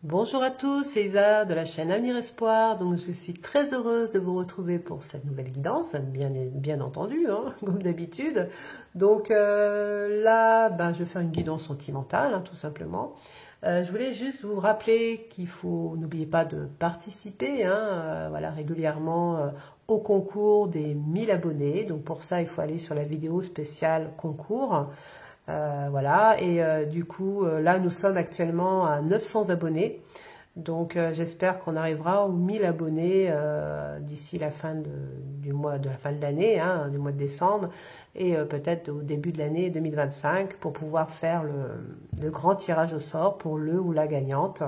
Bonjour à tous, c'est Isa de la chaîne Avenir Espoir. Donc je suis très heureuse de vous retrouver pour cette nouvelle guidance, bien entendu, hein, comme d'habitude. Donc là, je vais faire une guidance sentimentale, hein, tout simplement. Je voulais juste vous rappeler qu'il faut, n'oubliez pas de participer, hein, voilà, régulièrement au concours des 1000 abonnés. Donc pour ça, il faut aller sur la vidéo spéciale concours. Voilà, et du coup, là, nous sommes actuellement à 900 abonnés. Donc, j'espère qu'on arrivera aux 1000 abonnés d'ici la fin du mois, de la fin de l'année, hein, du mois de décembre, et peut-être au début de l'année 2025 pour pouvoir faire le grand tirage au sort pour le ou la gagnante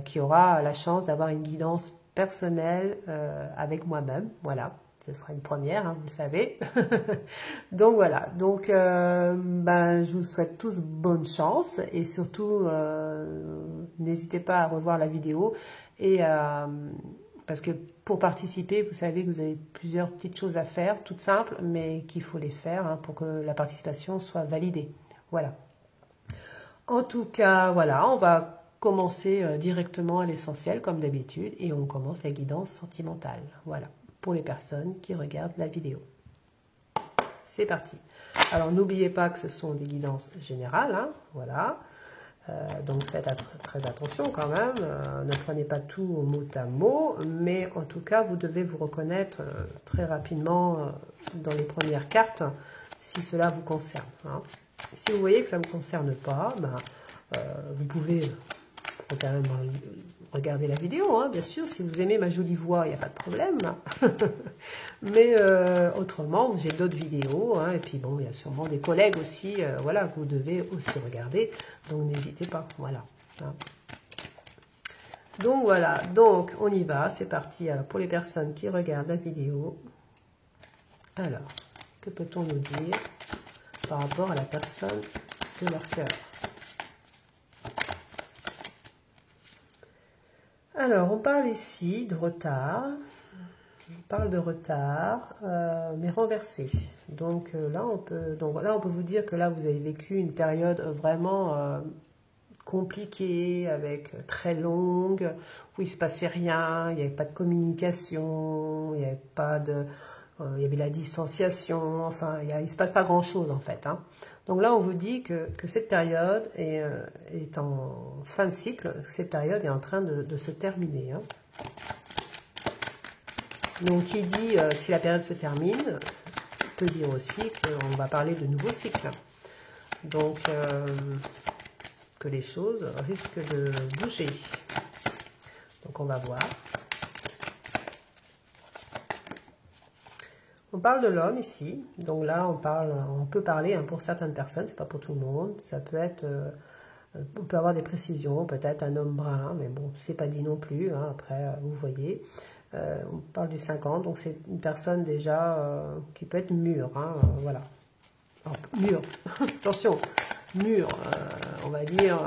qui aura la chance d'avoir une guidance personnelle avec moi-même. Voilà. Ce sera une première, hein, vous le savez. Donc voilà, donc je vous souhaite tous bonne chance et surtout n'hésitez pas à revoir la vidéo et parce que pour participer, vous savez que vous avez plusieurs petites choses à faire, toutes simples, mais qu'il faut les faire hein, pour que la participation soit validée. Voilà. En tout cas, voilà, on va commencer directement à l'essentiel comme d'habitude et on commence la guidance sentimentale. Voilà. Pour les personnes qui regardent la vidéo. C'est parti. Alors, n'oubliez pas que ce sont des guidances générales, hein, voilà. Donc, faites très attention quand même. Ne prenez pas tout au mot à mot, mais en tout cas, vous devez vous reconnaître très rapidement dans les premières cartes, si cela vous concerne. Hein. Si vous voyez que ça ne vous concerne pas, vous pouvez quand même regardez la vidéo, hein, bien sûr. Si vous aimez ma jolie voix, il n'y a pas de problème. Mais autrement, j'ai d'autres vidéos. Hein, et puis bon, il y a sûrement des collègues aussi, voilà, que vous devez aussi regarder. Donc n'hésitez pas, voilà. Hein. Donc voilà, donc on y va, c'est parti. Alors, pour les personnes qui regardent la vidéo, alors, que peut-on nous dire par rapport à la personne de leur cœur? Alors, on parle ici de retard, on parle de retard, mais renversé. Donc là, on peut vous dire que là, vous avez vécu une période vraiment compliquée, avec très longue, où il ne se passait rien, il n'y avait pas de communication, il n'y avait pas de, il y avait la distanciation, enfin, il ne se passe pas grand-chose en fait. Hein. Donc là, on vous dit que cette période est en fin de cycle, cette période est en train de se terminer. Hein. Donc, qui dit si la période se termine, peut dire aussi qu'on va parler de nouveaux cycles. Donc, que les choses risquent de bouger. Donc, on va voir. On parle de l'homme ici, donc là on peut parler hein, pour certaines personnes, c'est pas pour tout le monde, ça peut être, on peut avoir des précisions, peut-être un homme brun, mais bon, c'est pas dit non plus, hein, après vous voyez. On parle du 50, donc c'est une personne déjà qui peut être mûre, hein, voilà. Alors, mûre, attention, mûre, on va dire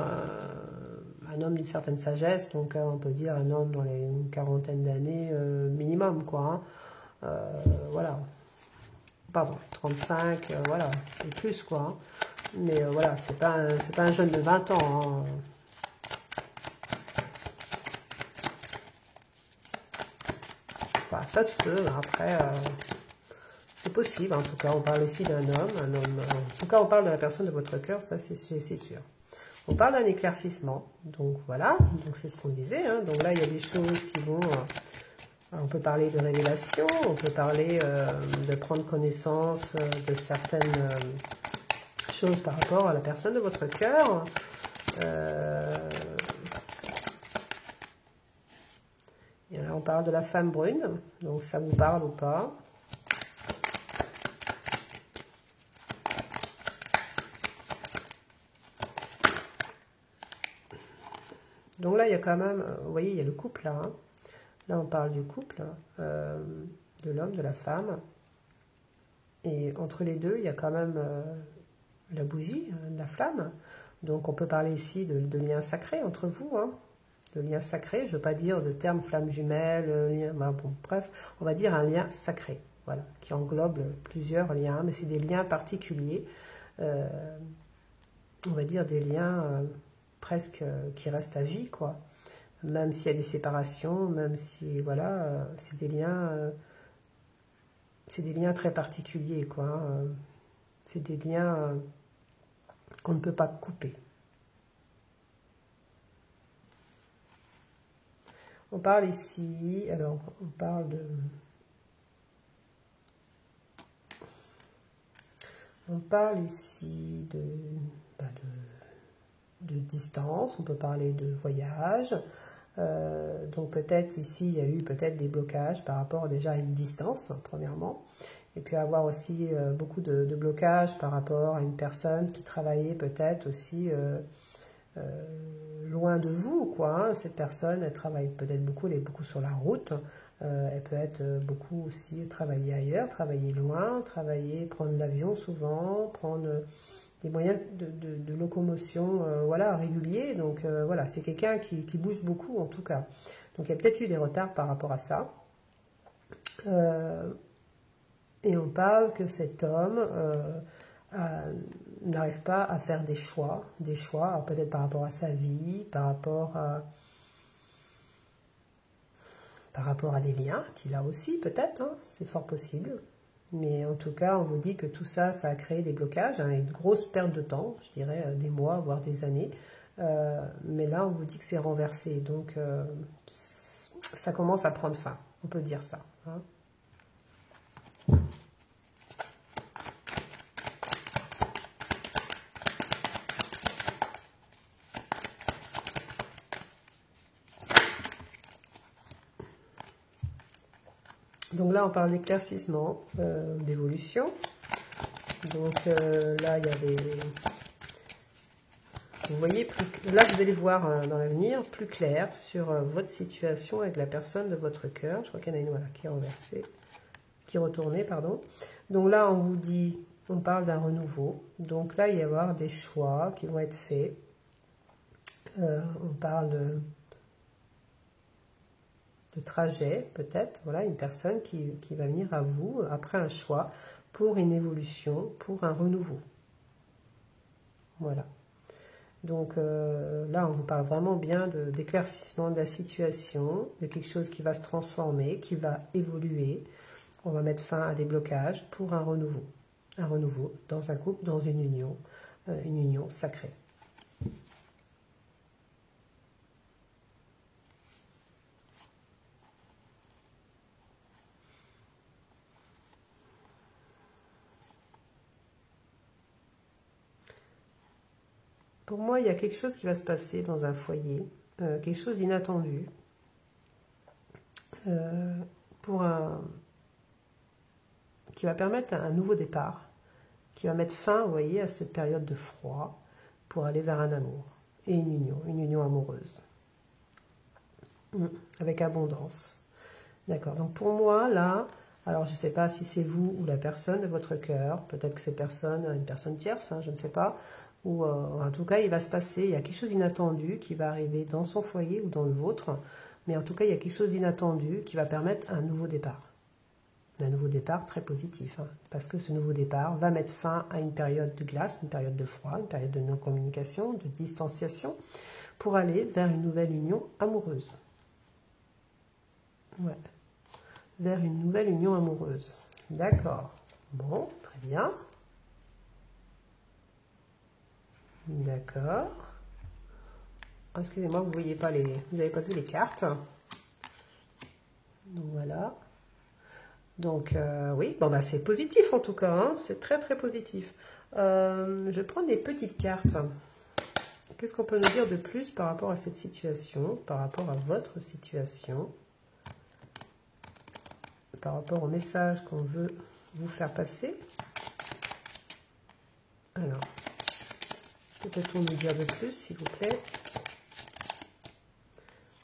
un homme d'une certaine sagesse, donc on peut dire un homme dans les quarantaine d'années minimum, quoi. Hein. Voilà, pardon, 35, voilà, et plus quoi. Hein. Mais voilà, c'est pas un jeune de 20 ans. Hein. Voilà, ça se peut, après, c'est possible. En tout cas, on parle ici d'un homme, en tout cas, on parle de la personne de votre cœur, ça c'est sûr. On parle d'un éclaircissement, donc voilà, donc c'est ce qu'on disait. Hein. Donc là, il y a des choses qui vont... on peut parler de révélation, on peut parler de prendre connaissance de certaines choses par rapport à la personne de votre cœur. Et là, on parle de la femme brune, donc ça vous parle ou pas? Donc là, il y a quand même, vous voyez, il y a le couple là. Hein. Là, on parle du couple, de l'homme, de la femme. Et entre les deux, il y a quand même la bougie, la flamme. Donc, on peut parler ici de liens sacrés entre vous. Hein, de liens sacrés, je ne veux pas dire de terme flamme jumelle, lien, bon, bref, on va dire un lien sacré. Voilà, qui englobe plusieurs liens, mais c'est des liens particuliers. On va dire des liens presque qui restent à vie, quoi. même s'il y a des séparations, même si, voilà, c'est des liens très particuliers, quoi. Hein. C'est des liens qu'on ne peut pas couper. On parle ici, alors on parle ici de distance, on peut parler de voyage. Donc peut-être ici, il y a eu peut-être des blocages par rapport déjà à une distance, premièrement. Et puis avoir aussi beaucoup de blocages par rapport à une personne qui travaillait peut-être aussi loin de vous, quoi. Hein. Cette personne, elle travaille peut-être beaucoup, elle est beaucoup sur la route. Elle peut être beaucoup aussi travailler ailleurs, travailler loin, prendre l'avion souvent, prendre des moyens de locomotion voilà, réguliers. Donc voilà, c'est quelqu'un qui bouge beaucoup en tout cas. Donc il y a peut-être eu des retards par rapport à ça. Et on parle que cet homme n'arrive pas à faire des choix, peut-être par rapport à sa vie, par rapport à des liens qu'il a aussi, peut-être, hein, c'est fort possible. Mais en tout cas, on vous dit que tout ça, ça a créé des blocages, hein, une grosse perte de temps, je dirais des mois, voire des années. Mais là, on vous dit que c'est renversé, donc ça commence à prendre fin, on peut dire ça. Hein. Donc là, on parle d'éclaircissement, d'évolution. Donc là, il y a des... Vous voyez, là, vous allez voir dans l'avenir plus clair sur votre situation avec la personne de votre cœur. Je crois qu'il y en a une voilà, qui est renversée, qui est retournée, pardon. Donc là, on vous dit, on parle d'un renouveau. Donc là, il va y avoir des choix qui vont être faits. On parle de trajet, peut-être, voilà, une personne qui va venir à vous après un choix pour une évolution, pour un renouveau. Voilà. Donc là, on vous parle vraiment bien d'éclaircissement de la situation, de quelque chose qui va se transformer, qui va évoluer. On va mettre fin à des blocages pour un renouveau. Un renouveau dans un couple, dans une union sacrée. Pour moi, il y a quelque chose qui va se passer dans un foyer, quelque chose d'inattendu, qui va permettre un nouveau départ, qui va mettre fin, vous voyez, à cette période de froid, pour aller vers un amour et une union amoureuse, avec abondance. D'accord, donc pour moi, là, alors je ne sais pas si c'est vous ou la personne de votre cœur, peut-être que c'est une personne tierce, hein, je ne sais pas, ou en tout cas, il va se passer, il y a quelque chose d'inattendu qui va arriver dans son foyer ou dans le vôtre, mais en tout cas, il y a quelque chose d'inattendu qui va permettre un nouveau départ. Un nouveau départ très positif, hein, parce que ce nouveau départ va mettre fin à une période de glace, une période de froid, une période de non-communication, de distanciation, pour aller vers une nouvelle union amoureuse. Ouais. Vers une nouvelle union amoureuse. D'accord. Bon, très bien. D'accord. Oh, excusez-moi, vous voyez pas vous n'avez pas vu les cartes. Donc voilà. Donc oui, bon bah c'est positif en tout cas, hein, c'est très très positif. Je vais prendre des petites cartes. Qu'est-ce qu'on peut nous dire de plus par rapport à cette situation, par rapport à votre situation, par rapport au message qu'on veut vous faire passer? Alors, peut-être nous dire de plus, s'il vous plaît.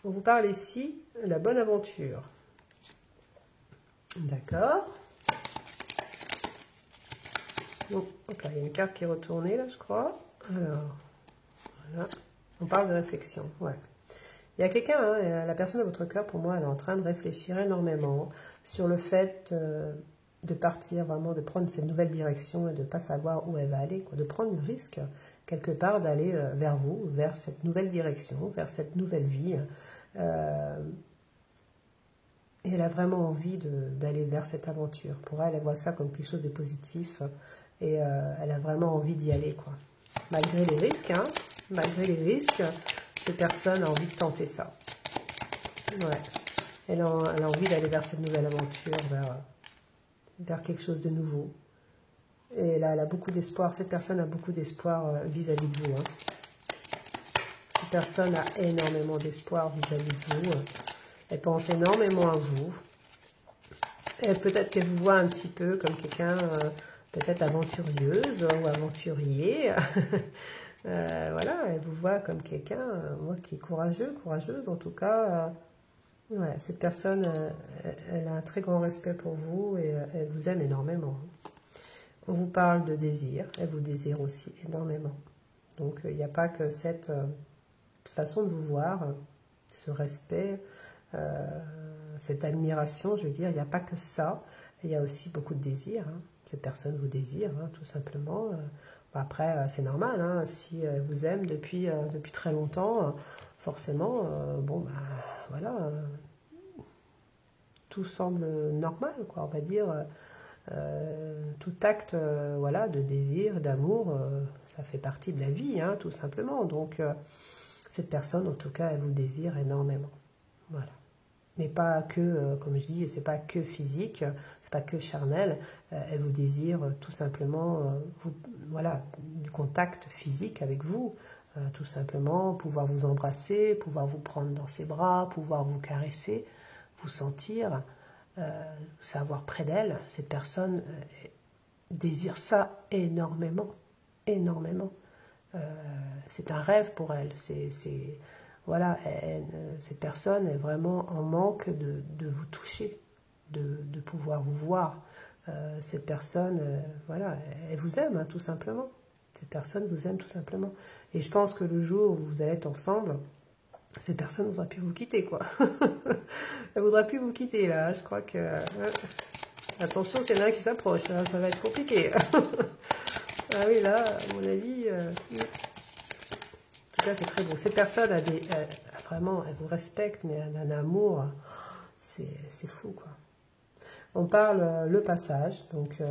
On vous parle ici de la bonne aventure. D'accord. Donc, hop là, il y a une carte qui est retournée, là, je crois. Alors, voilà. On parle de réflexion, ouais. Il y a quelqu'un, hein, la personne de votre cœur, pour moi, elle est en train de réfléchir énormément sur le fait de partir, vraiment, de prendre cette nouvelle direction et de ne pas savoir où elle va aller, quoi, de prendre le risque, quelque part, d'aller vers vous, vers cette nouvelle direction, vers cette nouvelle vie. Et elle a vraiment envie d'aller vers cette aventure. Pour elle, elle voit ça comme quelque chose de positif. Et elle a vraiment envie d'y aller, quoi. Malgré les risques, hein. Malgré les risques, cette personne a envie de tenter ça. Ouais. Elle a envie d'aller vers cette nouvelle aventure, vers quelque chose de nouveau. Et là, elle a beaucoup d'espoir. Cette personne a beaucoup d'espoir vis-à-vis de vous. Hein. Cette personne a énormément d'espoir vis-à-vis de vous. Elle pense énormément à vous. Peut-être qu'elle vous voit un petit peu comme quelqu'un, peut-être aventurieuse ou aventurier. Voilà, elle vous voit comme quelqu'un qui est courageux, courageuse en tout cas. Ouais, cette personne, elle a un très grand respect pour vous et elle vous aime énormément. On vous parle de désir, elle vous désire aussi énormément. Donc il n'y a pas que cette façon de vous voir, ce respect, cette admiration, je veux dire, il n'y a pas que ça, il y a aussi beaucoup de désir. Hein. Cette personne vous désire, hein, tout simplement. Après, c'est normal, hein, si elle vous aime depuis très longtemps, forcément, bon, bah, voilà, tout semble normal, quoi, on va dire. Tout acte voilà, de désir, d'amour, ça fait partie de la vie, hein, tout simplement. Donc, cette personne, en tout cas, elle vous désire énormément. Voilà. Mais pas que, comme je dis, c'est pas que physique, c'est pas que charnel. Elle vous désire tout simplement, voilà, du contact physique avec vous. Tout simplement, pouvoir vous embrasser, pouvoir vous prendre dans ses bras, pouvoir vous caresser, vous sentir, savoir près d'elle. Cette personne désire ça énormément, énormément. C'est un rêve pour elle. Voilà, cette personne est vraiment en manque de vous toucher, de pouvoir vous voir. Cette personne, voilà, elle vous aime, hein, tout simplement. Cette personne vous aime tout simplement. Et je pense que le jour où vous allez être ensemble, cette personne ne voudra plus vous quitter, quoi. Elle ne voudra plus vous quitter, là. Je crois que... attention, s'il y en a un qui s'approche, hein, ça va être compliqué. Ah oui, là, à mon avis... En tout cas, c'est très beau. Cette personne a vraiment, elle vous respecte, mais elle a un amour, c'est fou, quoi. On parle le passage, donc...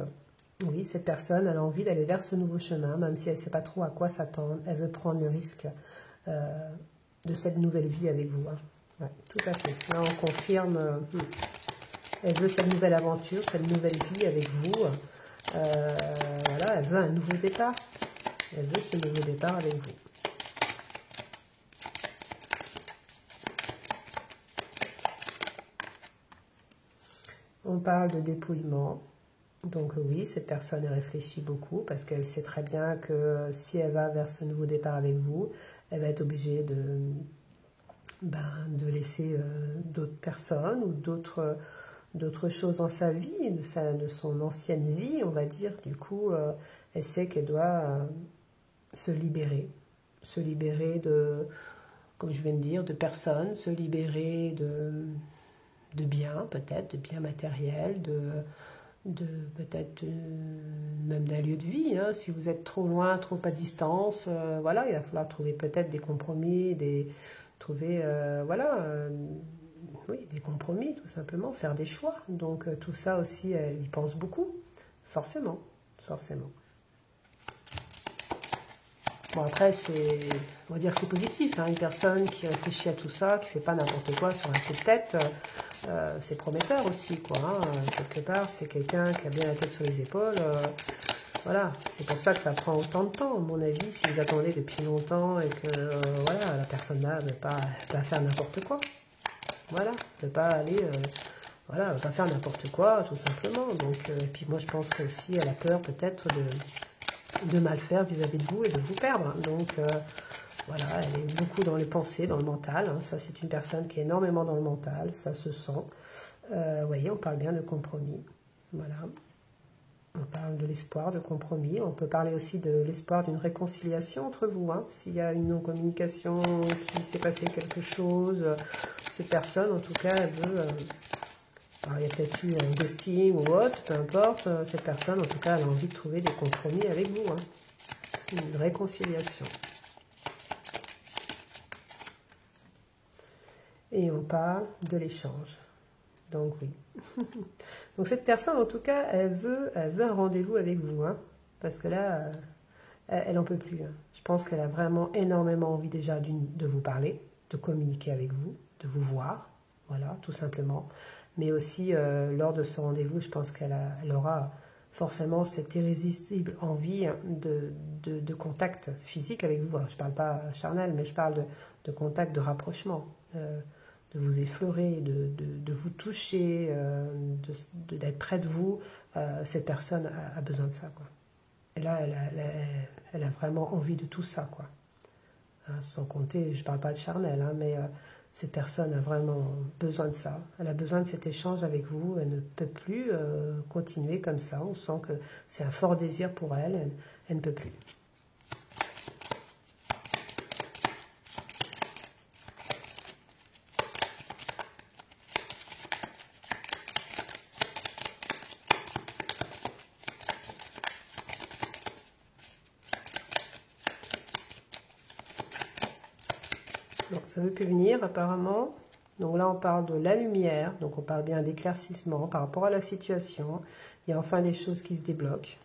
oui, cette personne, elle a envie d'aller vers ce nouveau chemin, même si elle ne sait pas trop à quoi s'attendre. Elle veut prendre le risque de cette nouvelle vie avec vous. Hein. Ouais, tout à fait. Là, on confirme. Elle veut cette nouvelle aventure, cette nouvelle vie avec vous. Voilà, elle veut un nouveau départ. Elle veut ce nouveau départ avec vous. On parle de dépouillement. Donc oui, cette personne réfléchit beaucoup parce qu'elle sait très bien que si elle va vers ce nouveau départ avec vous, elle va être obligée de laisser d'autres personnes ou d'autres choses dans sa vie, de son ancienne vie, on va dire. Du coup, elle sait qu'elle doit se libérer de, comme je viens de dire, de personnes, se libérer de biens, peut-être, de biens matériels, peut-être même d'un lieu de vie, hein. Si vous êtes trop loin, trop à distance, voilà, il va falloir trouver peut-être des compromis, oui, des compromis, tout simplement, faire des choix. Donc tout ça aussi, elle y pense beaucoup, forcément, forcément. Bon, après, on va dire que c'est positif, hein, une personne qui réfléchit à tout ça, qui ne fait pas n'importe quoi sur un coup de tête, c'est prometteur aussi, quoi. Hein. Quelque part, c'est quelqu'un qui a bien la tête sur les épaules. Voilà, c'est pour ça que ça prend autant de temps, à mon avis, si vous attendez depuis longtemps et que voilà, la personne-là ne veut pas faire n'importe quoi. Voilà, ne veut pas aller... voilà, ne veut pas faire n'importe quoi, tout simplement. Donc, et puis moi, je pense qu'aussi, elle a peur peut-être de mal faire vis-à-vis de vous et de vous perdre. Donc, voilà, elle est beaucoup dans les pensées, dans le mental. Hein. Ça, c'est une personne qui est énormément dans le mental, ça se sent. Vous voyez, on parle bien de compromis. Voilà. On parle de l'espoir de compromis. On peut parler aussi de l'espoir d'une réconciliation entre vous. Hein. S'il y a une non-communication, qu'il s'est passé quelque chose, cette personne, en tout cas, elle veut... alors, il y a peut-être eu un ghosting ou autre, peu importe. Cette personne, en tout cas, elle a envie de trouver des compromis avec vous. Hein. Une réconciliation. Et on parle de l'échange. Donc oui. Donc cette personne, en tout cas, elle veut un rendez-vous avec vous. Hein, parce que là, elle n'en peut plus. Hein. Je pense qu'elle a vraiment énormément envie déjà de vous parler, de communiquer avec vous, de vous voir. Voilà, tout simplement. Mais aussi, lors de ce rendez-vous, je pense qu'elle aura forcément cette irrésistible envie de contact physique avec vous. Alors, je ne parle pas charnel, mais je parle de contact, de rapprochement, de vous effleurer, de vous toucher, d'être près de vous. Cette personne a besoin de ça, quoi. Et là, elle a vraiment envie de tout ça, quoi. Hein, sans compter, je ne parle pas de charnel, hein, mais cette personne a vraiment besoin de ça. Elle a besoin de cet échange avec vous. Elle ne peut plus continuer comme ça. On sent que c'est un fort désir pour elle. Elle ne peut plus. Donc, ça ne veut plus venir apparemment. Donc là, on parle de la lumière. Donc, on parle bien d'éclaircissement par rapport à la situation. Il y a enfin des choses qui se débloquent.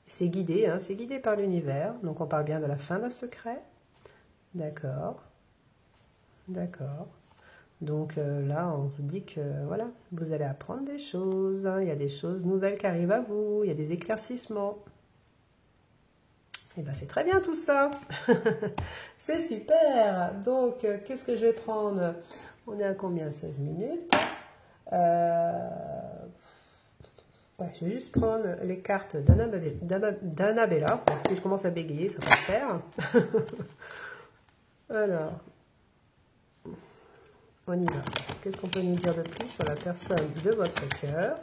C'est guidé, hein, c'est guidé par l'univers. Donc, on parle bien de la fin d'un secret. D'accord. D'accord. Donc là, on vous dit que voilà, vous allez apprendre des choses. Hein, il y a des choses nouvelles qui arrivent à vous. Il y a des éclaircissements. Et bien, c'est très bien tout ça. C'est super. Donc, qu'est-ce que je vais prendre? On est à combien? 16 minutes. Ouais, je vais juste prendre les cartes d'Annabella. Si je commence à bégayer, ça va le faire. Alors, on y va. Qu'est-ce qu'on peut nous dire de plus sur la personne de votre cœur?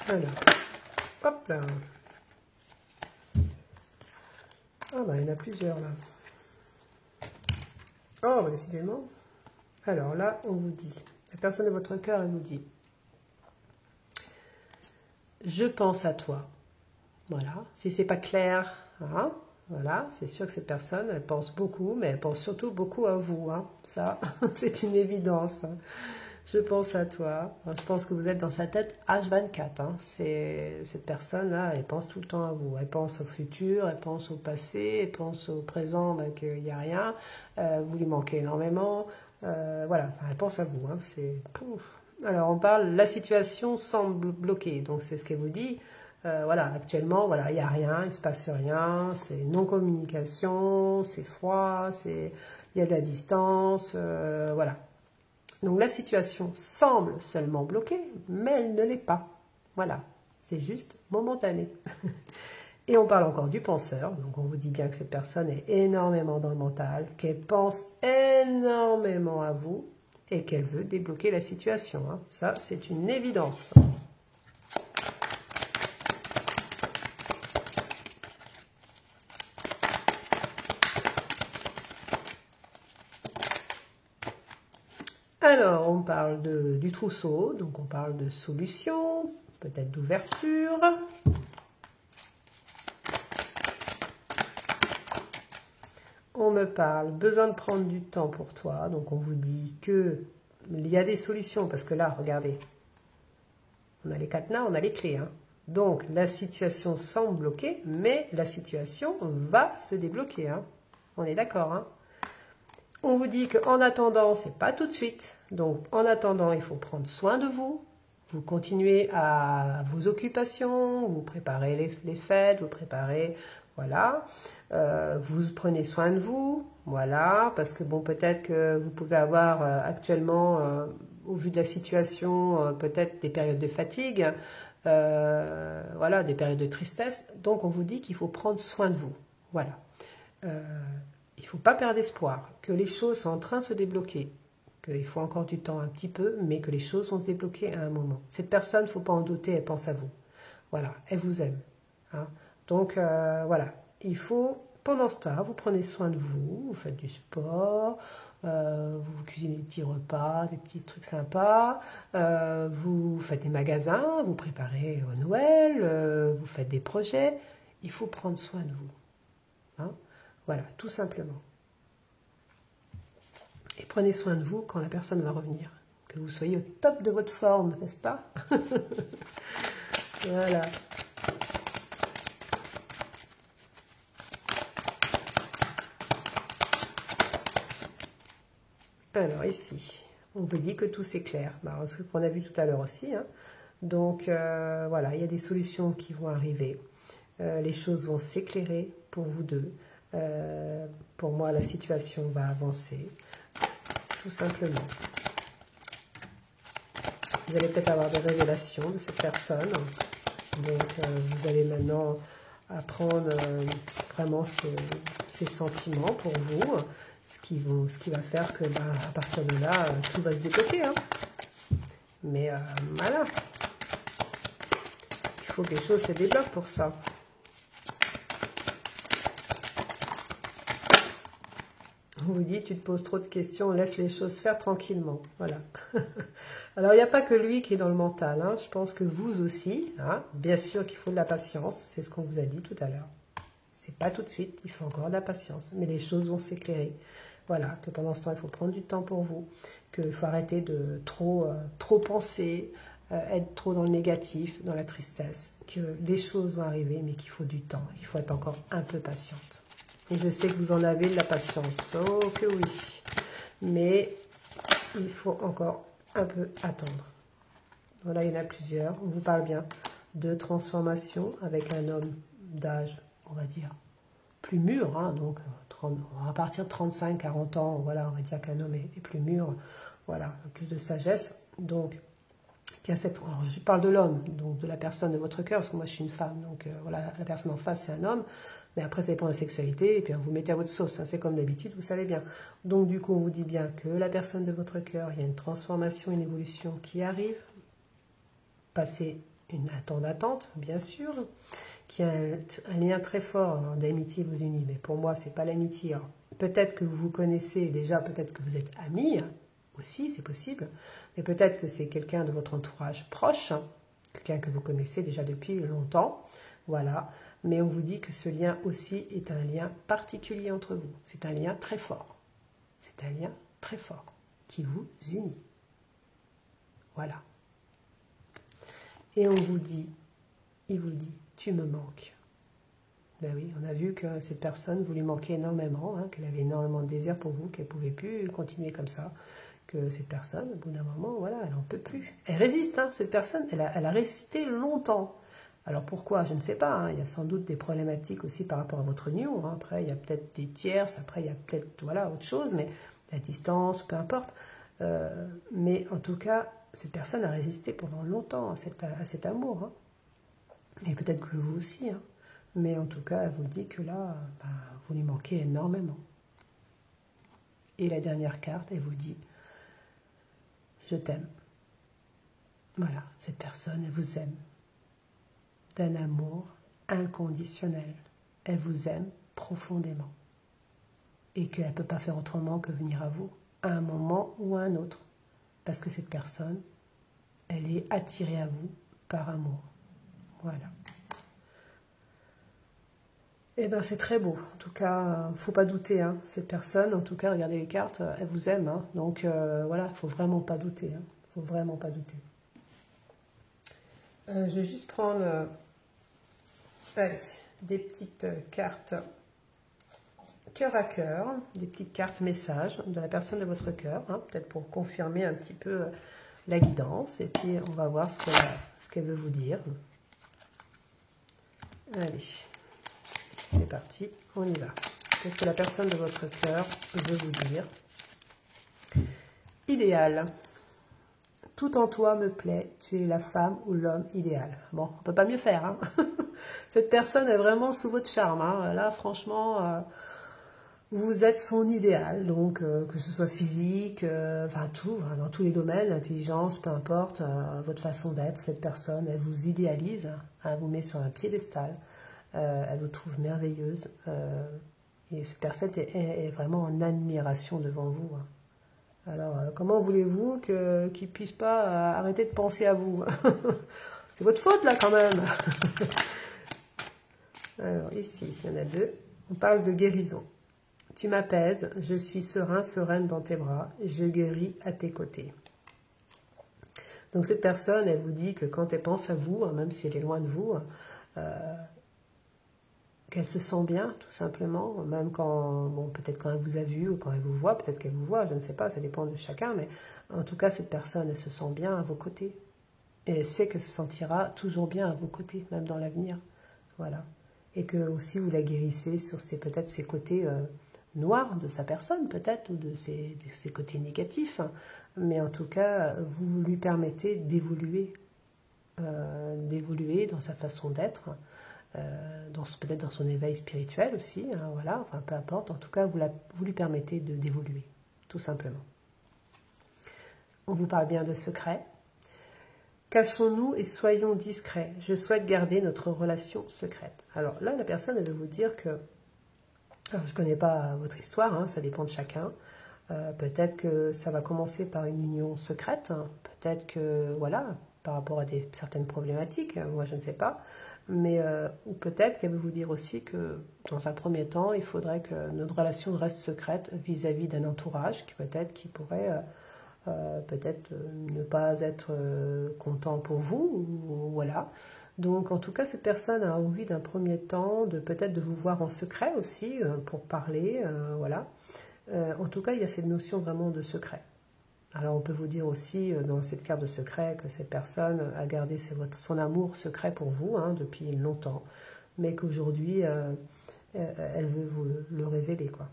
Alors, hop là. Ah bah, il y en a plusieurs là. Oh, bah, décidément. Alors là, on vous dit, la personne de votre cœur, elle vous dit, je pense à toi. Voilà, si c'est pas clair, hein, voilà, c'est sûr que cette personne, elle pense beaucoup, mais elle pense surtout beaucoup à vous. Hein. Ça, c'est une évidence. Hein. Je pense à toi. Je pense que vous êtes dans sa tête H24. Hein. Cette personne-là, elle pense tout le temps à vous. Elle pense au futur, elle pense au passé, elle pense au présent, ben, qu'il n'y a rien. Vous lui manquez énormément. Voilà, enfin, elle pense à vous. Hein. Alors, on parle, la situation semble bloquée. Donc, c'est ce qu'elle vous dit. Voilà, actuellement, voilà, il n'y a rien, il ne se passe rien. C'est non-communication, c'est froid, il y a de la distance. Voilà. Donc la situation semble seulement bloquée, mais elle ne l'est pas. Voilà, c'est juste momentané. Et on parle encore du penseur, donc on vous dit bien que cette personne est énormément dans le mental, qu'elle pense énormément à vous et qu'elle veut débloquer la situation. Hein. Ça, c'est une évidence. Alors, on parle du trousseau, donc on parle de solution, peut-être d'ouverture. On me parle, besoin de prendre du temps pour toi, donc on vous dit qu'il y a des solutions, parce que là, regardez, on a les cadenas, on a les clés. Hein. Donc, la situation semble bloquée, mais la situation va se débloquer. Hein. On est d'accord, hein. On vous dit qu'en attendant, c'est pas tout de suite. Donc, en attendant, il faut prendre soin de vous. Vous continuez à vos occupations, vous préparez les fêtes, vous préparez, voilà. Vous prenez soin de vous, voilà. Parce que bon, peut-être que vous pouvez avoir actuellement, au vu de la situation, peut-être des périodes de fatigue, voilà, des périodes de tristesse. Donc, on vous dit qu'il faut prendre soin de vous, voilà. Il ne faut pas perdre espoir, que les choses sont en train de se débloquer, qu'il faut encore du temps un petit peu, mais que les choses vont se débloquer à un moment. Cette personne, il ne faut pas en douter, elle pense à vous. Voilà, elle vous aime. Hein. Donc, voilà, il faut, pendant ce temps, vous prenez soin de vous, vous faites du sport, vous cuisinez des petits repas, des petits trucs sympas, vous faites des magasins, vous préparez Noël, vous faites des projets. Il faut prendre soin de vous. Hein? Voilà, tout simplement. Et prenez soin de vous quand la personne va revenir. Que vous soyez au top de votre forme, n'est-ce pas? Voilà. Alors ici, on vous dit que tout s'éclaire. Bah, ce qu'on a vu tout à l'heure aussi. Hein. Donc voilà, il y a des solutions qui vont arriver. Les choses vont s'éclairer pour vous deux. Pour moi, la situation va avancer. Tout simplement. Vous allez peut-être avoir des révélations de cette personne. Donc, vous allez maintenant apprendre vraiment ses sentiments pour vous. Ce qui va faire que, à partir de là, tout va se débloquer. Hein. Mais voilà. Il faut que les choses se débloquent pour ça. On vous dit, tu te poses trop de questions, laisse les choses faire tranquillement. Voilà. Alors, il n'y a pas que lui qui est dans le mental. Hein. Je pense que vous aussi, hein. Bien sûr qu'il faut de la patience. C'est ce qu'on vous a dit tout à l'heure. C'est pas tout de suite, il faut encore de la patience. Mais les choses vont s'éclairer. Voilà, que pendant ce temps, il faut prendre du temps pour vous. Qu'il faut arrêter de trop penser, être trop dans le négatif, dans la tristesse. Que les choses vont arriver, mais qu'il faut du temps. Il faut être encore un peu patiente. Et je sais que vous en avez de la patience. Oh que oui. Mais il faut encore un peu attendre. Voilà, il y en a plusieurs. On vous parle bien de transformation avec un homme d'âge, on va dire, plus mûr. Hein, donc, à partir de 35-40 ans, voilà, on va dire qu'un homme est plus mûr. Voilà, plus de sagesse. Donc, alors, je parle de l'homme, donc de la personne de votre cœur, parce que moi je suis une femme. Donc, voilà, la personne en face, c'est un homme. Mais après, ça dépend de la sexualité, et puis vous mettez à votre sauce, hein, c'est comme d'habitude, vous savez bien. Donc du coup, on vous dit bien que la personne de votre cœur, il y a une transformation, une évolution qui arrive. Passez un temps d'attente, bien sûr, qui a un lien très fort d'amitié vous unit. Mais pour moi, c'est pas l'amitié. Peut-être que vous vous connaissez déjà, peut-être que vous êtes amis, hein, aussi, c'est possible. Mais peut-être que c'est quelqu'un de votre entourage proche, hein, quelqu'un que vous connaissez déjà depuis longtemps. Voilà. Mais on vous dit que ce lien aussi est un lien particulier entre vous. C'est un lien très fort. C'est un lien très fort qui vous unit. Voilà. Et on vous dit, il vous dit, tu me manques. Ben oui, on a vu que cette personne, vous lui manquez énormément, hein, qu'elle avait énormément de désir pour vous, qu'elle ne pouvait plus continuer comme ça. Que cette personne, au bout d'un moment, voilà, elle n'en peut plus. Elle résiste, hein, cette personne, elle a résisté longtemps. Alors pourquoi? Je ne sais pas. Hein. Il y a sans doute des problématiques aussi par rapport à votre union. Hein. Après, il y a peut-être des tierces. Après, il y a peut-être voilà, autre chose, mais la distance, peu importe. Mais en tout cas, cette personne a résisté pendant longtemps à cet amour. Hein. Et peut-être que vous aussi. Hein. Mais en tout cas, elle vous dit que là, vous lui manquez énormément. Et la dernière carte, elle vous dit, je t'aime. Voilà, cette personne, elle vous aime. D'un amour inconditionnel. Elle vous aime profondément. Et qu'elle ne peut pas faire autrement que venir à vous, à un moment ou à un autre. Parce que cette personne, elle est attirée à vous par amour. Voilà. Eh bien, c'est très beau. En tout cas, il ne faut pas douter. Hein. Cette personne, en tout cas, regardez les cartes, elle vous aime. Hein. Donc, voilà, il ne faut vraiment pas douter. Il ne faut vraiment pas douter. Je vais juste prendre... Allez, des petites cartes cœur à cœur, des petites cartes messages de la personne de votre cœur, hein, peut-être pour confirmer un petit peu la guidance, et puis on va voir ce qu'elle veut vous dire. Allez, c'est parti, on y va. Qu'est-ce que la personne de votre cœur veut vous dire? Idéal. Tout en toi me plaît, tu es la femme ou l'homme idéal. Bon, on ne peut pas mieux faire. Hein. Cette personne est vraiment sous votre charme. Hein. Là, franchement, vous êtes son idéal. Donc, que ce soit physique, enfin tout, hein, dans tous les domaines, l'intelligence, peu importe, votre façon d'être, cette personne, elle vous idéalise, hein, elle vous met sur un piédestal, elle vous trouve merveilleuse. Et cette personne est vraiment en admiration devant vous. Hein. Alors, comment voulez-vous qu'il ne puisse pas arrêter de penser à vous? C'est votre faute, là, quand même. Alors, ici, il y en a deux. On parle de guérison. Tu m'apaises, je suis serein, sereine dans tes bras, je guéris à tes côtés. Donc, cette personne, elle vous dit que quand elle pense à vous, même si elle est loin de vous, qu'elle se sent bien, tout simplement, même quand, bon, peut-être quand elle vous a vu ou quand elle vous voit, peut-être qu'elle vous voit, je ne sais pas, ça dépend de chacun, mais en tout cas, cette personne, elle se sent bien à vos côtés. Et elle sait qu'elle se sentira toujours bien à vos côtés, même dans l'avenir. Voilà. Et que aussi vous la guérissez sur peut-être ses côtés noirs de sa personne, peut-être, ou de ses côtés négatifs. Mais en tout cas, vous lui permettez d'évoluer dans sa façon d'être, peut-être dans son éveil spirituel aussi, hein, voilà, enfin peu importe, en tout cas vous lui permettez d'évoluer, tout simplement. On vous parle bien de secrets. Cachons-nous et soyons discrets, je souhaite garder notre relation secrète. Alors là, la personne, elle veut vous dire que, alors je ne connais pas votre histoire, hein, ça dépend de chacun, peut-être que ça va commencer par une union secrète, hein, peut-être que, voilà, par rapport à certaines problématiques, hein, moi je ne sais pas, mais ou peut-être qu'elle veut vous dire aussi que dans un premier temps, il faudrait que notre relation reste secrète vis-à-vis d'un entourage qui pourrait peut-être ne pas être content pour vous, ou voilà. Donc en tout cas, cette personne a envie d'un premier temps peut-être de vous voir en secret aussi pour parler, voilà. En tout cas, il y a cette notion vraiment de secret. Alors on peut vous dire aussi dans cette carte de secret que cette personne a gardé son amour secret pour vous hein, depuis longtemps, mais qu'aujourd'hui elle veut vous le révéler, quoi.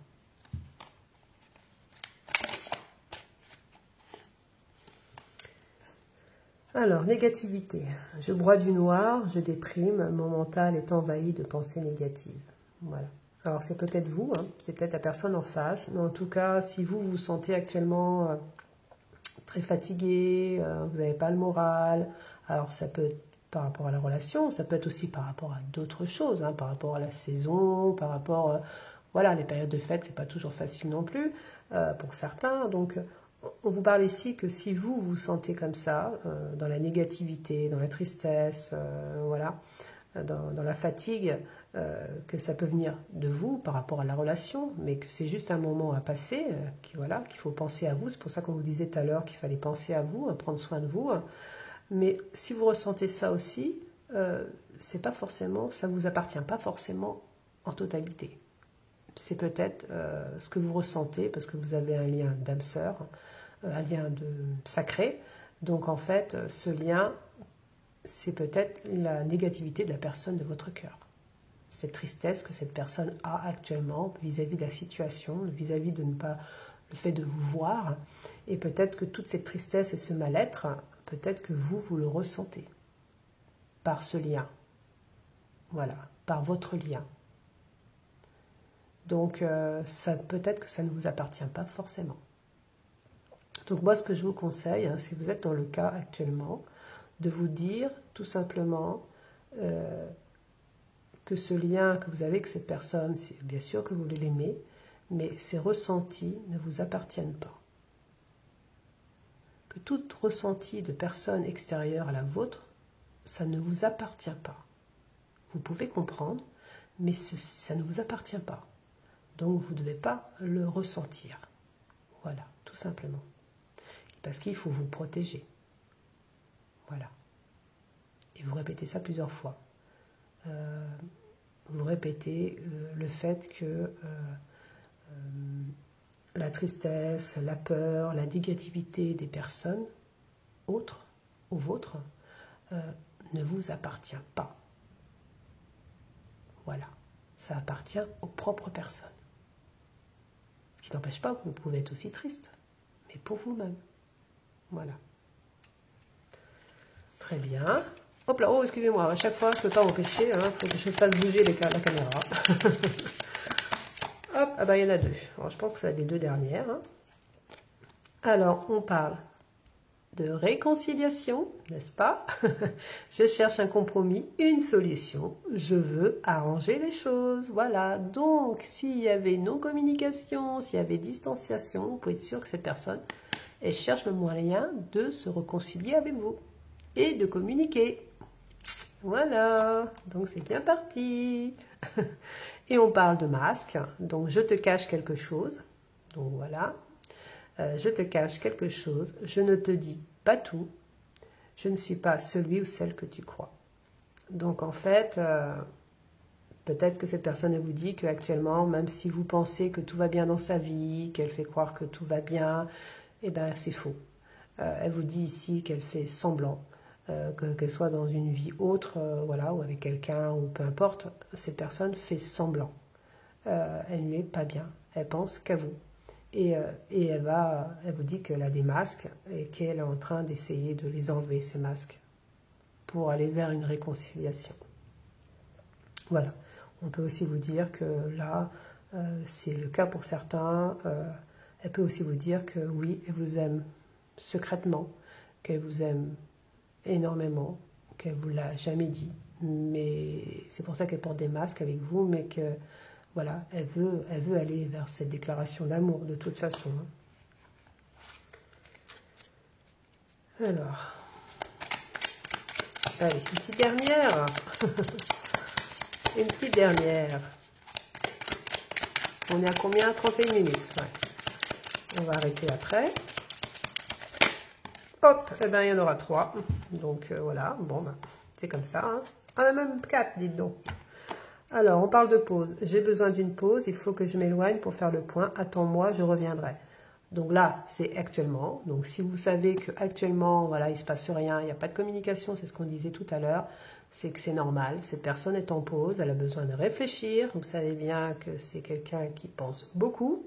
Alors, négativité. Je broie du noir, je déprime, mon mental est envahi de pensées négatives. Voilà. Alors c'est peut-être vous, hein, c'est peut-être la personne en face, mais en tout cas, si vous vous sentez actuellement très fatigué, vous n'avez pas le moral, alors ça peut être par rapport à la relation, ça peut être aussi par rapport à d'autres choses, hein, par rapport à la saison, par rapport, voilà, les périodes de fête, c'est pas toujours facile non plus pour certains, donc on vous parle ici que si vous vous sentez comme ça, dans la négativité, dans la tristesse, voilà, dans la fatigue, que ça peut venir de vous par rapport à la relation, mais que c'est juste un moment à passer, voilà, qu'il faut penser à vous. C'est pour ça qu'on vous disait tout à l'heure qu'il fallait penser à vous, prendre soin de vous. Mais si vous ressentez ça aussi, c'est pas forcément, ça vous appartient pas forcément en totalité. C'est peut-être ce que vous ressentez parce que vous avez un lien d'âme sœur, un lien sacré. Donc en fait, ce lien, c'est peut-être la négativité de la personne de votre cœur. Cette tristesse que cette personne a actuellement vis-à-vis de la situation, vis-à-vis de le fait de vous voir, et peut-être que toute cette tristesse et ce mal-être, peut-être que vous le ressentez par ce lien, voilà, par votre lien. Donc peut-être que ça ne vous appartient pas forcément. Donc moi, ce que je vous conseille, hein, si vous êtes dans le cas actuellement, de vous dire tout simplement que ce lien que vous avez avec cette personne, c'est bien sûr que vous l'aimez, mais ces ressentis ne vous appartiennent pas. Que tout ressenti de personne extérieure à la vôtre, ça ne vous appartient pas. Vous pouvez comprendre, mais ça ne vous appartient pas. Donc vous ne devez pas le ressentir. Voilà, tout simplement. Parce qu'il faut vous protéger. Voilà. Et vous répétez ça plusieurs fois. Vous répétez le fait que la tristesse, la peur, la négativité des personnes autres ou vôtres ne vous appartient pas. Voilà. Ça appartient aux propres personnes. Ce qui n'empêche pas que vous pouvez être aussi triste, mais pour vous-même. Voilà. Très bien. Hop là, oh excusez-moi, à chaque fois je ne peux pas m'empêcher, il faut que je fasse bouger la caméra. Hop, ah bah il y en a deux. Alors, je pense que c'est les deux dernières. Hein. Alors, on parle de réconciliation, n'est-ce pas? Je cherche un compromis, une solution. Je veux arranger les choses. Voilà. Donc, s'il y avait non-communication, s'il y avait distanciation, vous pouvez être sûr que cette personne, elle cherche le moyen de se réconcilier avec vous et de communiquer. Voilà. Donc, c'est bien parti. Et on parle de masque. Donc, je te cache quelque chose. Donc, voilà. Je te cache quelque chose, je ne te dis pas tout, je ne suis pas celui ou celle que tu crois. Donc en fait, peut-être que cette personne elle vous dit qu'actuellement, même si vous pensez que tout va bien dans sa vie, qu'elle fait croire que tout va bien, eh bien c'est faux. Elle vous dit ici qu'elle fait semblant, qu'elle soit dans une vie autre, voilà, ou avec quelqu'un, ou peu importe, cette personne fait semblant. Elle n'est pas bien, elle pense qu'à vous. Et elle vous dit qu'elle a des masques et qu'elle est en train d'essayer de les enlever, ces masques, pour aller vers une réconciliation. Voilà. On peut aussi vous dire que là, c'est le cas pour certains. Elle peut aussi vous dire que oui, elle vous aime secrètement, qu'elle vous aime énormément, qu'elle ne vous l'a jamais dit. Mais c'est pour ça qu'elle porte des masques avec vous, mais que voilà, elle veut aller vers cette déclaration d'amour de toute façon. Alors, allez, une petite dernière. Une petite dernière. On est à combien? 31 minutes. Ouais. On va arrêter après. Hop, eh ben, il y en aura 3. Donc voilà, bon, ben, c'est comme ça. Hein. On a même 4, dites donc. Alors, on parle de pause. J'ai besoin d'une pause, il faut que je m'éloigne pour faire le point. Attends-moi, je reviendrai. Donc là, c'est actuellement. Donc si vous savez qu'actuellement, voilà, il ne se passe rien, il n'y a pas de communication, c'est ce qu'on disait tout à l'heure, c'est que c'est normal. Cette personne est en pause, elle a besoin de réfléchir. Vous savez bien que c'est quelqu'un qui pense beaucoup.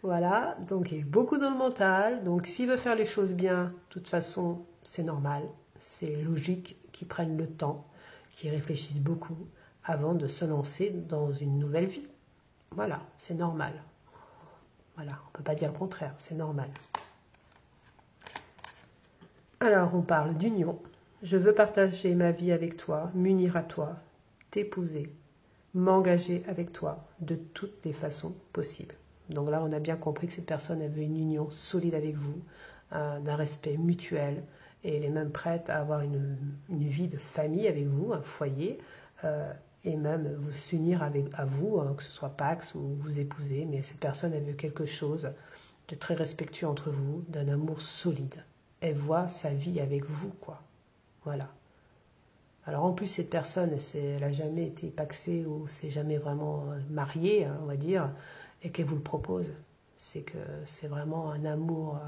Voilà, donc il est beaucoup dans le mental. Donc s'il veut faire les choses bien, de toute façon, c'est normal. C'est logique qu'il prenne le temps, qu'il réfléchisse beaucoup avant de se lancer dans une nouvelle vie. Voilà, c'est normal. Voilà, on ne peut pas dire le contraire, c'est normal. Alors, on parle d'union. Je veux partager ma vie avec toi, m'unir à toi, t'épouser, m'engager avec toi de toutes les façons possibles. Donc là, on a bien compris que cette personne avait une union solide avec vous, d'un respect mutuel, et elle est même prête à avoir une vie de famille avec vous, un foyer, et même vous s'unir à vous, hein, que ce soit Pax ou vous épouser, mais cette personne, elle veut quelque chose de très respectueux entre vous, d'un amour solide. Elle voit sa vie avec vous, quoi. Voilà. Alors en plus, cette personne, elle n'a jamais été paxée ou s'est jamais vraiment mariée, hein, on va dire, et qu'elle vous le propose. C'est que c'est vraiment un amour,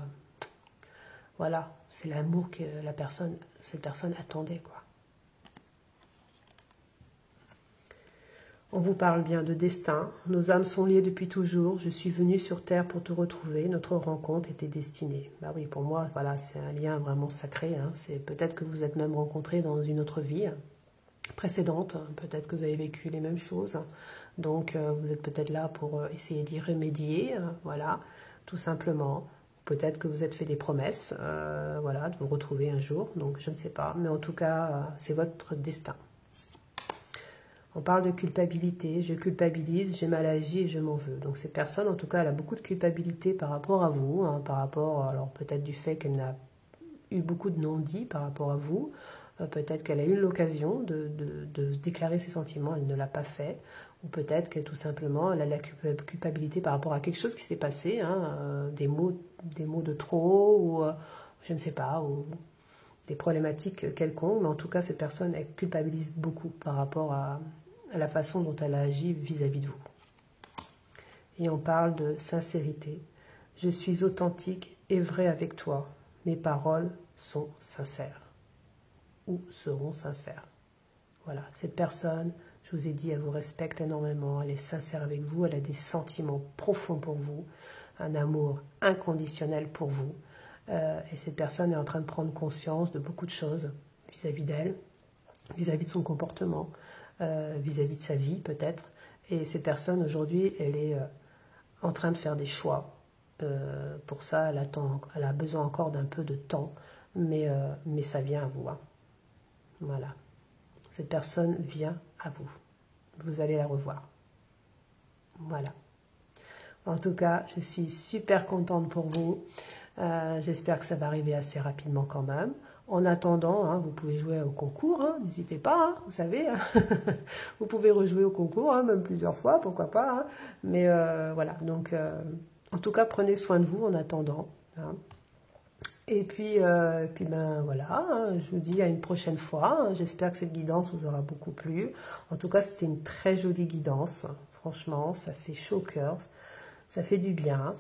voilà, c'est l'amour que cette personne attendait, quoi. On vous parle bien de destin. Nos âmes sont liées depuis toujours. Je suis venue sur Terre pour te retrouver. Notre rencontre était destinée. Bah oui, pour moi, voilà, c'est un lien vraiment sacré. Hein. C'est peut-être que vous êtes même rencontrés dans une autre vie précédente. Peut-être que vous avez vécu les mêmes choses. Donc, vous êtes peut-être là pour essayer d'y remédier. Voilà, tout simplement. Peut-être que vous êtes fait des promesses, voilà, de vous retrouver un jour. Donc, je ne sais pas. Mais en tout cas, c'est votre destin. On parle de culpabilité, je culpabilise, j'ai mal agi et je m'en veux. Donc cette personne, en tout cas, elle a beaucoup de culpabilité par rapport à vous, hein, par rapport, alors peut-être du fait qu'elle n'a eu beaucoup de non-dits par rapport à vous, peut-être qu'elle a eu l'occasion de déclarer ses sentiments, elle ne l'a pas fait, ou peut-être que tout simplement, elle a la culpabilité par rapport à quelque chose qui s'est passé, hein, des mots de trop, ou je ne sais pas, ou des problématiques quelconques, mais en tout cas, cette personne, elle culpabilise beaucoup par rapport à la façon dont elle a agi vis-à-vis de vous. Et on parle de sincérité. Je suis authentique et vrai avec toi. Mes paroles sont sincères. Ou seront sincères. Voilà, cette personne, je vous ai dit, elle vous respecte énormément, elle est sincère avec vous, elle a des sentiments profonds pour vous, un amour inconditionnel pour vous. Et cette personne est en train de prendre conscience de beaucoup de choses vis-à-vis d'elle, vis-à-vis de son comportement, vis-à-vis de sa vie peut-être. Et cette personne aujourd'hui, elle est en train de faire des choix Pour ça, elle a besoin encore d'un peu de temps, mais ça vient à vous, hein. Voilà. Cette personne vient à vous. Vous allez la revoir. Voilà. En tout cas, je suis super contente pour vous. J'espère que ça va arriver assez rapidement quand même. En attendant, hein, vous pouvez jouer au concours, hein, n'hésitez pas, hein, vous savez. Hein. Vous pouvez rejouer au concours, hein, même plusieurs fois, pourquoi pas. Hein. Mais voilà, donc en tout cas, prenez soin de vous en attendant. Hein. Et puis ben voilà, hein, je vous dis à une prochaine fois. J'espère que cette guidance vous aura beaucoup plu. En tout cas, c'était une très jolie guidance. Franchement, ça fait chaud au cœur. Ça fait du bien.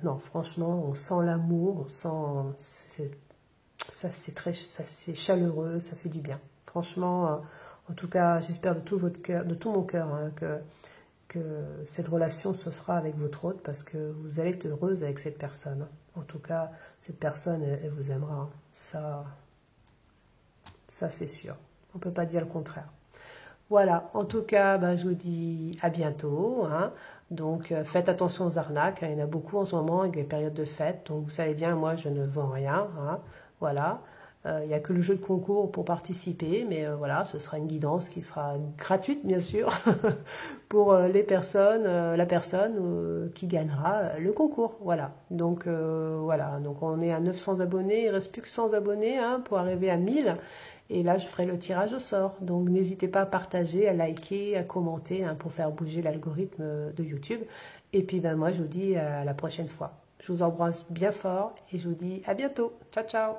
Non, franchement, on sent l'amour, on sent, c'est chaleureux, ça fait du bien. Franchement, en tout cas, j'espère de tout votre cœur, de tout mon cœur, hein, que cette relation se fera avec votre hôte parce que vous allez être heureuse avec cette personne. En tout cas, cette personne, elle vous aimera. Hein. Ça c'est sûr. On ne peut pas dire le contraire. Voilà, en tout cas, ben, je vous dis à bientôt. Hein. Donc, faites attention aux arnaques. Hein. Il y en a beaucoup en ce moment avec les périodes de fête. Donc, vous savez bien, moi, je ne vends rien. Hein. Voilà. Il n'y a que le jeu de concours pour participer. Mais voilà, ce sera une guidance qui sera gratuite, bien sûr, pour les personnes, la personne qui gagnera le concours. Voilà. Donc, voilà. Donc, on est à 900 abonnés. Il ne reste plus que 100 abonnés hein, pour arriver à 1000. Et là, je ferai le tirage au sort. Donc, n'hésitez pas à partager, à liker, à commenter hein, pour faire bouger l'algorithme de YouTube. Et puis, ben, moi, je vous dis à la prochaine fois. Je vous embrasse bien fort et je vous dis à bientôt. Ciao, ciao!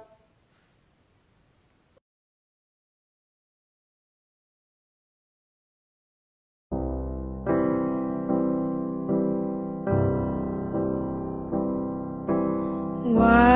Why